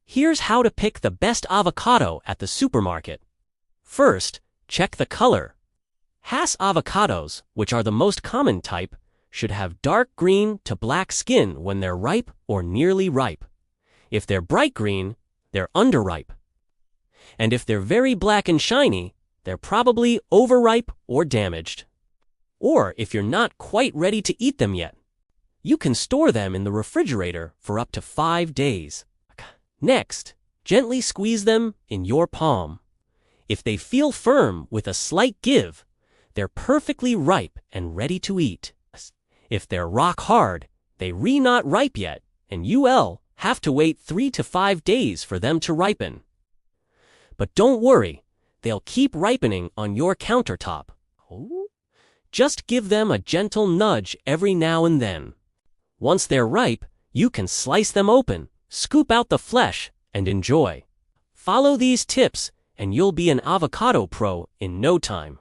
Here's how to pick the best avocado at the supermarket. First, check the color. Hass avocados, which are the most common type, should have dark green to black skin when they're ripe or nearly ripe. If they're bright green, they're underripe. And if they're very black and shiny, they're probably overripe or damaged. Or if you're not quite ready to eat them yet, you can store them in the refrigerator for up to 5 days. Next, gently squeeze them in your palm. If they feel firm with a slight give, they're perfectly ripe and ready to eat. If they're rock hard, they're not ripe yet, and you'll have to wait 3 to 5 days for them to ripen. But don't worry, they'll keep ripening on your countertop. Just give them a gentle nudge every now and then. Once they're ripe, you can slice them open, scoop out the flesh, and enjoy. Follow these tips, and you'll be an avocado pro in no time.